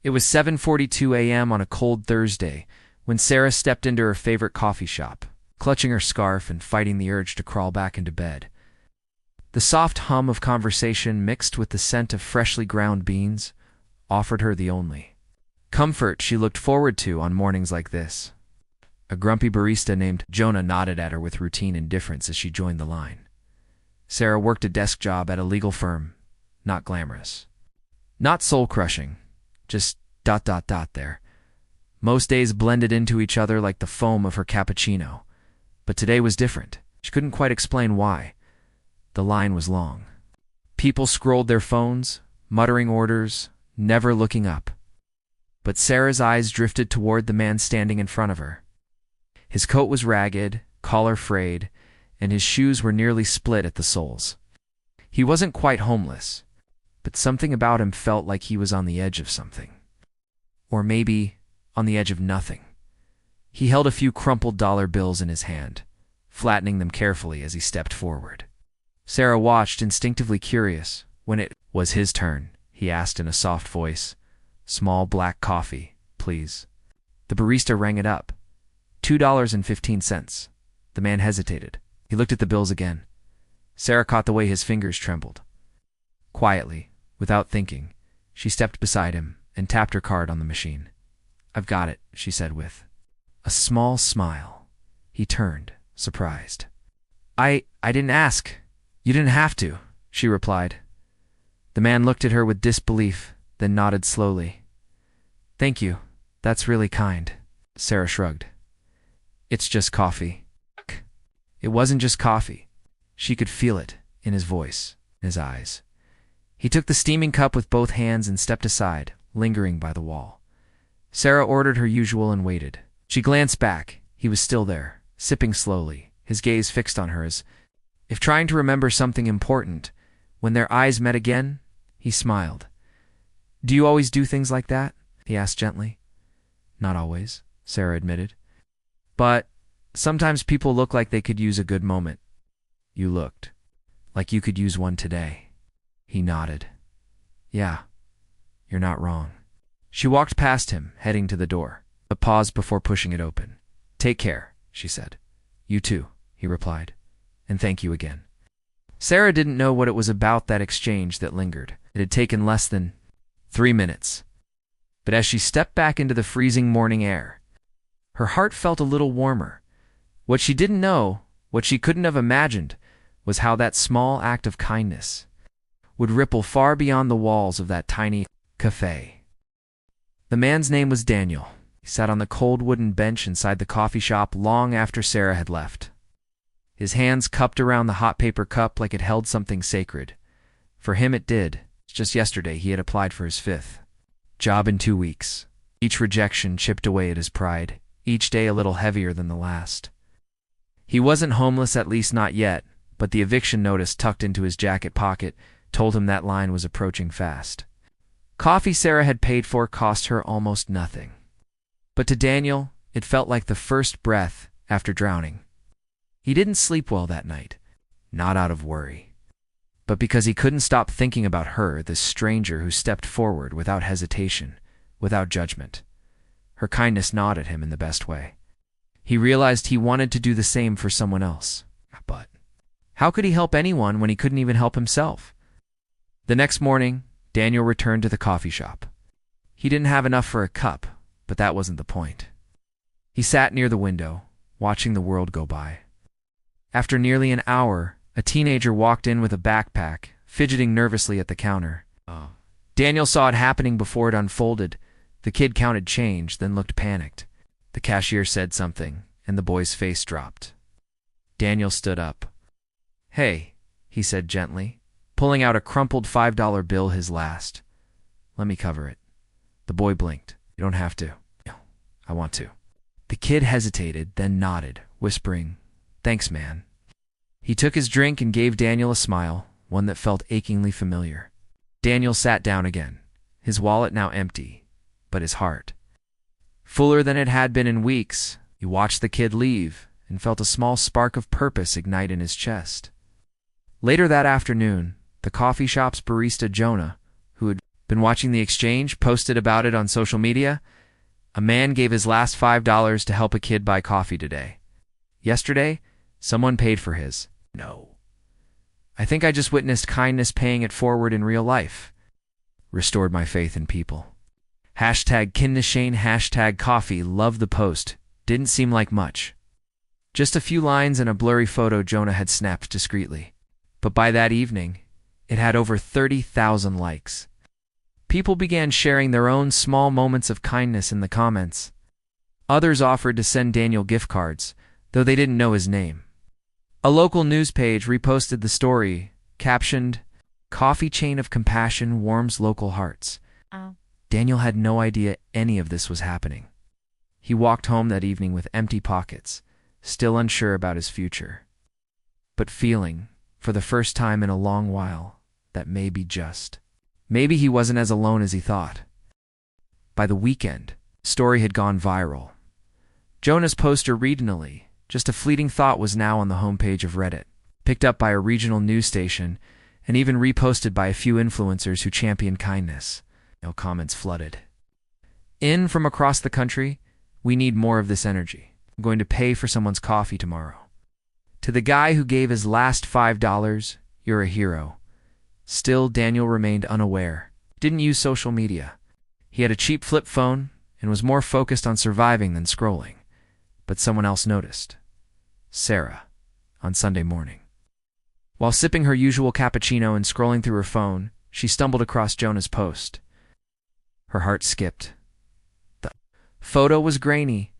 It was 7:42 a.m. on a cold Thursday when Sarah stepped into her favorite coffee shop, clutching her scarf and fighting the urge to crawl back into bed. The soft hum of conversation mixed with the scent of freshly ground beans offered her the only comfort she looked forward to on mornings like this. A grumpy barista named Jonah nodded at her with routine indifference as she joined the line. Sarah worked a desk job at a legal firm, not glamorous. Not soul-crushing, just ... there. Most days blended into each other like the foam of her cappuccino. But today was different. She couldn't quite explain why. The line was long. People scrolled their phones, muttering orders, never looking up. But Sarah's eyes drifted toward the man standing in front of her. His coat was ragged, collar frayed, and his shoes were nearly split at the soles. He wasn't quite homeless, but something about him felt like he was on the edge of something. Or maybe on the edge of nothing. He held a few crumpled dollar bills in his hand, flattening them carefully as he stepped forward. Sarah watched, instinctively curious. When it was his turn, he asked in a soft voice, "Small black coffee, please." The barista rang it up. $2.15. The man hesitated. He looked at the bills again. Sarah caught the way his fingers trembled. Quietly, without thinking, she stepped beside him and tapped her card on the machine. "I've got it," she said with a small smile. He turned, surprised. I didn't ask. You didn't have to," she replied. The man looked at her with disbelief, then nodded slowly. "Thank you. That's really kind." Sarah shrugged. "It's just coffee." It wasn't just coffee. She could feel it in his voice, in his eyes. He took the steaming cup with both hands and stepped aside, lingering by the wall. Sarah ordered her usual and waited. She glanced back. He was still there, sipping slowly, his gaze fixed on her as if trying to remember something important. When their eyes met again, he smiled. "Do you always do things like that?" he asked gently. "Not always," Sarah admitted. "But sometimes people look like they could use a good moment." "You looked like you could use one today." He nodded. "Yeah, you're not wrong." She walked past him, heading to the door, but paused before pushing it open. "Take care," she said. "You too," he replied. "And thank you again." Sarah didn't know what it was about that exchange that lingered. It had taken less than 3 minutes. But as she stepped back into the freezing morning air, her heart felt a little warmer. What she didn't know, what she couldn't have imagined, was how that small act of kindness would ripple far beyond the walls of that tiny cafe. The man's name was Daniel. He sat on the cold wooden bench inside the coffee shop long after Sarah had left. His hands cupped around the hot paper cup like it held something sacred. For him it did. Just yesterday he had applied for his 5th job in 2 weeks. Each rejection chipped away at his pride, each day a little heavier than the last. He wasn't homeless, at least not yet, but the eviction notice tucked into his jacket pocket told him that line was approaching fast. Coffee Sarah had paid for cost her almost nothing. But to Daniel, it felt like the first breath after drowning. He didn't sleep well that night, not out of worry, but because he couldn't stop thinking about her, this stranger who stepped forward without hesitation, without judgment. Her kindness gnawed at him in the best way. He realized he wanted to do the same for someone else. But how could he help anyone when he couldn't even help himself? The next morning, Daniel returned to the coffee shop. He didn't have enough for a cup, but that wasn't the point. He sat near the window, watching the world go by. After nearly an hour, a teenager walked in with a backpack, fidgeting nervously at the counter. Daniel saw it happening before it unfolded. The kid counted change, then looked panicked. The cashier said something, and the boy's face dropped. Daniel stood up. "Hey," he said gently, pulling out a crumpled $5 bill, his last. "Let me cover it." The boy blinked. "You don't have to." "No, I want to." The kid hesitated, then nodded, whispering, "Thanks, man." He took his drink and gave Daniel a smile, one that felt achingly familiar. Daniel sat down again, his wallet now empty, but his heart fuller than it had been in weeks. He watched the kid leave and felt a small spark of purpose ignite in his chest. Later that afternoon, the coffee shop's barista Jonah, who had Been watching the exchange, posted about it on social media? A man gave his last $5 to help a kid buy coffee today. Yesterday, someone paid for his. No. I think I just witnessed kindness paying it forward in real life. Restored my faith in people. Hashtag Kindnessshane, hashtag coffee, love the post. Didn't seem like much. Just a few lines and a blurry photo Jonah had snapped discreetly. But by that evening, it had over 30,000 likes. People began sharing their own small moments of kindness in the comments. Others offered to send Daniel gift cards, though they didn't know his name. A local news page reposted the story, captioned, "Coffee chain of compassion warms local hearts." Daniel had no idea any of this was happening. He walked home that evening with empty pockets, still unsure about his future, but feeling, for the first time in a long while, that maybe he wasn't as alone as he thought. By the weekend, the story had gone viral. Jonah's post originally, just a fleeting thought, was now on the homepage of Reddit, picked up by a regional news station, and even reposted by a few influencers who champion kindness. No comments flooded. In from across the country, "We need more of this energy. I'm going to pay for someone's coffee tomorrow." To the guy who gave his last $5, "You're a hero." Still, Daniel remained unaware. Didn't use social media. He had a cheap flip phone and was more focused on surviving than scrolling. But someone else noticed. Sarah, on Sunday morning. While sipping her usual cappuccino and scrolling through her phone, she stumbled across Jonah's post. Her heart skipped. The photo was grainy,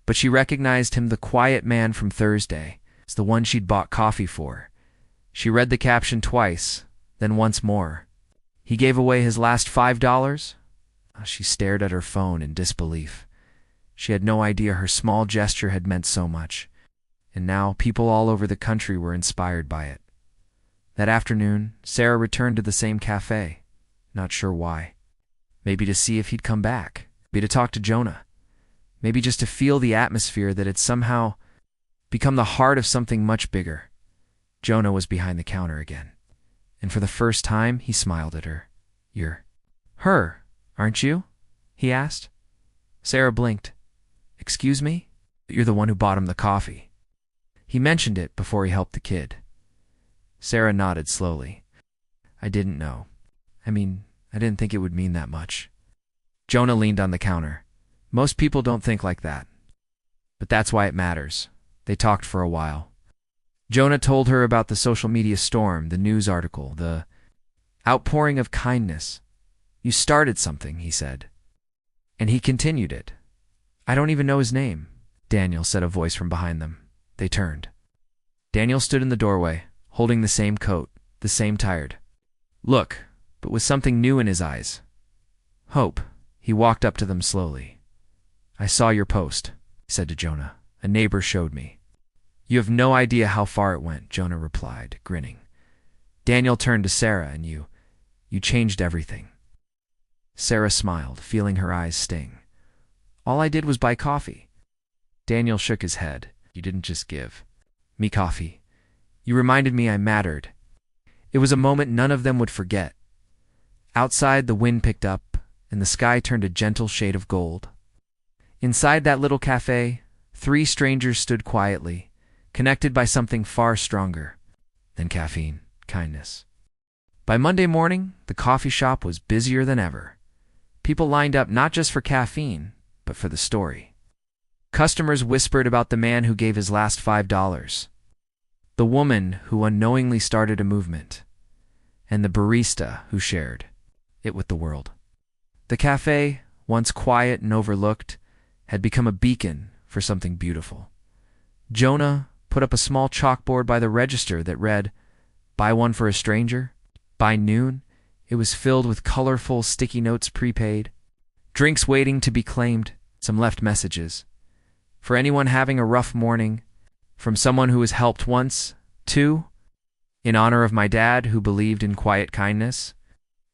but she recognized him, the quiet man from Thursday. It's the one she'd bought coffee for. She read the caption twice, then once more. He gave away his last $5? She stared at her phone in disbelief. She had no idea her small gesture had meant so much, and now people all over the country were inspired by it. That afternoon, Sarah returned to the same cafe, not sure why. Maybe to see if he'd come back, maybe to talk to Jonah, maybe just to feel the atmosphere that had somehow become the heart of something much bigger. Jonah was behind the counter again, and for the first time he smiled at her. "You're her, aren't you?" he asked. Sarah blinked. "Excuse me? You're the one who bought him the coffee." He mentioned it before he helped the kid. Sarah nodded slowly. "I didn't know. I didn't think it would mean that much." Jonah leaned on the counter. "Most people don't think like that. But that's why it matters." They talked for a while. Jonah told her about the social media storm, the news article, the outpouring of kindness. "You started something," he said. And he continued it. "I don't even know his name," Daniel said, a voice from behind them. They turned. Daniel stood in the doorway, holding the same coat, the same tired look, but with something new in his eyes. "Hope." He walked up to them slowly. "I saw your post," he said to Jonah. "A neighbor showed me." "You have no idea how far it went," Jonah replied, grinning. Daniel turned to Sarah. "And you changed everything." Sarah smiled, feeling her eyes sting. "All I did was buy coffee." Daniel shook his head. "You didn't just give me coffee. You reminded me I mattered." It was a moment none of them would forget. Outside, the wind picked up, and the sky turned a gentle shade of gold. Inside that little cafe, 3 strangers stood quietly, connected by something far stronger than caffeine: kindness. By Monday morning, the coffee shop was busier than ever. People lined up not just for caffeine, but for the story. Customers whispered about the man who gave his last $5, the woman who unknowingly started a movement, and the barista who shared it with the world. The cafe, once quiet and overlooked, had become a beacon for something beautiful. Jonah put up a small chalkboard by the register that read, "Buy one for a stranger." By noon, it was filled with colorful sticky notes, prepaid, drinks waiting to be claimed, some left messages. For anyone having a rough morning, from someone who was helped once, to, in honor of my dad who believed in quiet kindness.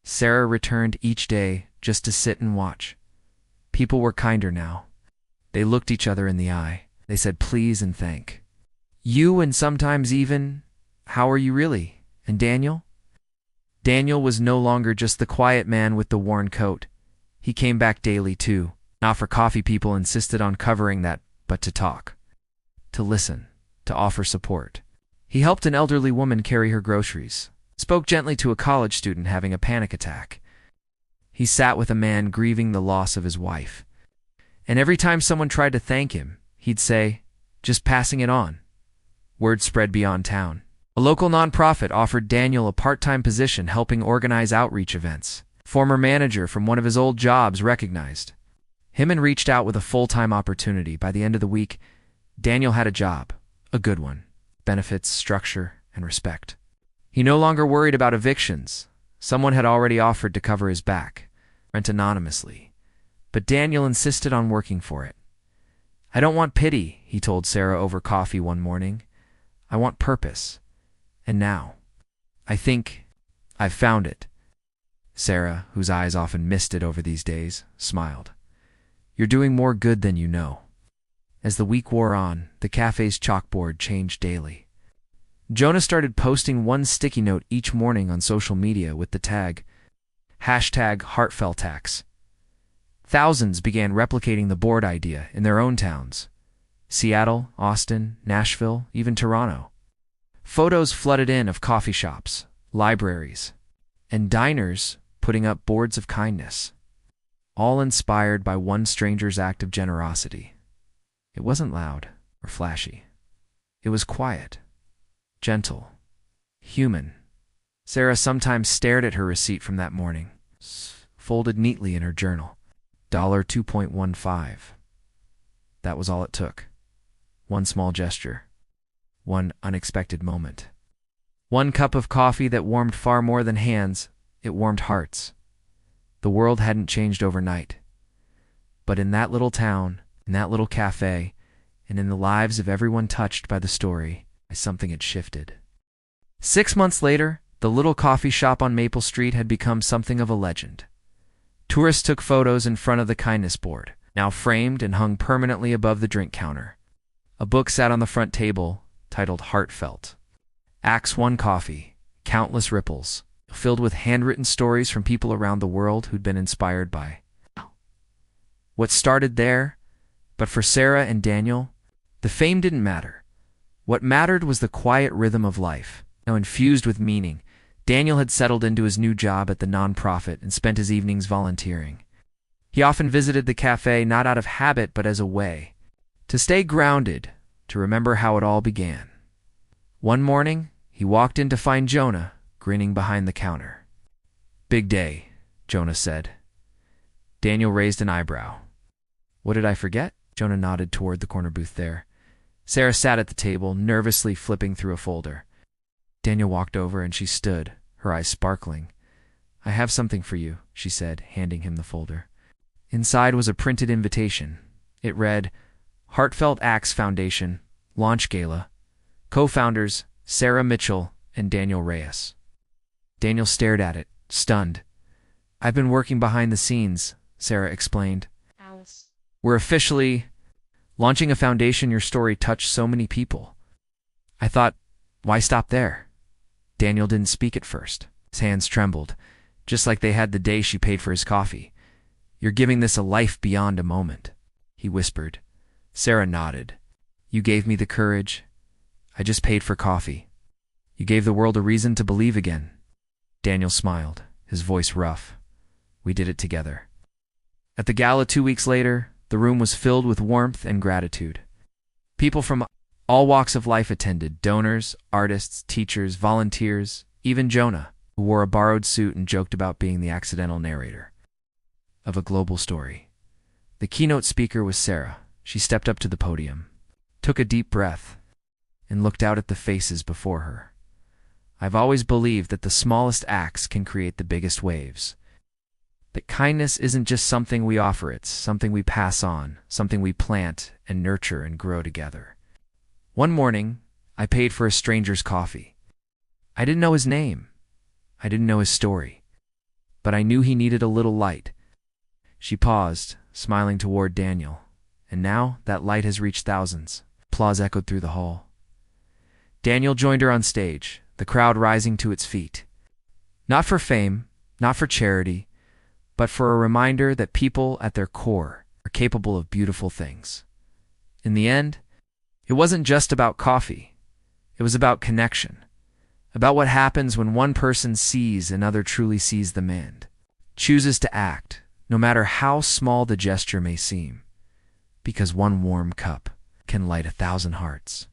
Sarah returned each day just to sit and watch. People were kinder now. They looked each other in the eye. They said please and thank you, and sometimes even, "How are you really?" And Daniel? Daniel was no longer just the quiet man with the worn coat. He came back daily too. Not for coffee, people insisted on covering that, but to talk, to listen, to offer support. He helped an elderly woman carry her groceries, spoke gently to a college student having a panic attack. He sat with a man grieving the loss of his wife. And every time someone tried to thank him, he'd say, "Just passing it on." Word spread beyond town. A local nonprofit offered Daniel a part-time position helping organize outreach events. Former manager from one of his old jobs recognized him and reached out with a full-time opportunity. By the end of the week, Daniel had a job, a good one, benefits, structure, and respect. He no longer worried about evictions. Someone had already offered to cover his back, rent anonymously. But Daniel insisted on working for it. "I don't want pity," he told Sarah over coffee one morning. "I want purpose. And now, I think I've found it." Sarah, whose eyes often misted over these days, smiled. "You're doing more good than you know." As the week wore on, the cafe's chalkboard changed daily. Jonah started posting one sticky note each morning on social media with the tag, #Heartfelt Acts. Thousands began replicating the board idea in their own towns. Seattle, Austin, Nashville, even Toronto. Photos flooded in of coffee shops, libraries, and diners putting up boards of kindness, all inspired by one stranger's act of generosity. It wasn't loud or flashy. It was quiet, gentle, human. Sarah sometimes stared at her receipt from that morning, folded neatly in her journal. $2.15. That was all it took. One small gesture. One unexpected moment. One cup of coffee that warmed far more than hands, it warmed hearts. The world hadn't changed overnight. But in that little town, in that little cafe, and in the lives of everyone touched by the story, something had shifted. 6 months later, the little coffee shop on Maple Street had become something of a legend. Tourists took photos in front of the kindness board, now framed and hung permanently above the drink counter. A book sat on the front table, titled Heartfelt Acts One Coffee, Countless Ripples, filled with handwritten stories from people around the world who'd been inspired by what started there. But for Sarah and Daniel, the fame didn't matter. What mattered was the quiet rhythm of life, now infused with meaning. Daniel had settled into his new job at the nonprofit and spent his evenings volunteering. He often visited the cafe not out of habit but as a way to stay grounded, to remember how it all began. One morning, he walked in to find Jonah grinning behind the counter. "Big day," Jonah said. Daniel raised an eyebrow. "What did I forget?" Jonah nodded toward the corner booth there. Sarah sat at the table, nervously flipping through a folder. Daniel walked over and she stood, her eyes sparkling. "I have something for you," she said, handing him the folder. Inside was a printed invitation. It read, "Heartfelt Acts Foundation, Launch Gala, co-founders Sarah Mitchell and Daniel Reyes." Daniel stared at it, stunned. "I've been working behind the scenes," Sarah explained. "We're officially launching a foundation. Your story touched so many people." I thought, why stop there? Daniel didn't speak at first. His hands trembled, just like they had the day she paid for his coffee. "You're giving this a life beyond a moment," he whispered. Sarah nodded. "You gave me the courage. I just paid for coffee. You gave the world a reason to believe again." Daniel smiled, his voice rough. "We did it together." At the gala 2 weeks later, the room was filled with warmth and gratitude. People from all walks of life attended: donors, artists, teachers, volunteers, even Jonah, who wore a borrowed suit and joked about being the accidental narrator of a global story. The keynote speaker was Sarah. She stepped up to the podium, took a deep breath, and looked out at the faces before her. "I've always believed that the smallest acts can create the biggest waves. That kindness isn't just something we offer, it's something we pass on, something we plant and nurture and grow together." One morning, I paid for a stranger's coffee. I didn't know his name. I didn't know his story. But I knew he needed a little light. She paused, smiling toward Daniel. And now that light has reached thousands. Applause echoed through the hall. Daniel joined her on stage, the crowd rising to its feet. Not for fame, not for charity, but for a reminder that people at their core are capable of beautiful things. In the end, it wasn't just about coffee. It was about connection, about what happens when one person sees another truly sees the man, chooses to act, no matter how small the gesture may seem, because one warm cup can light 1,000 hearts.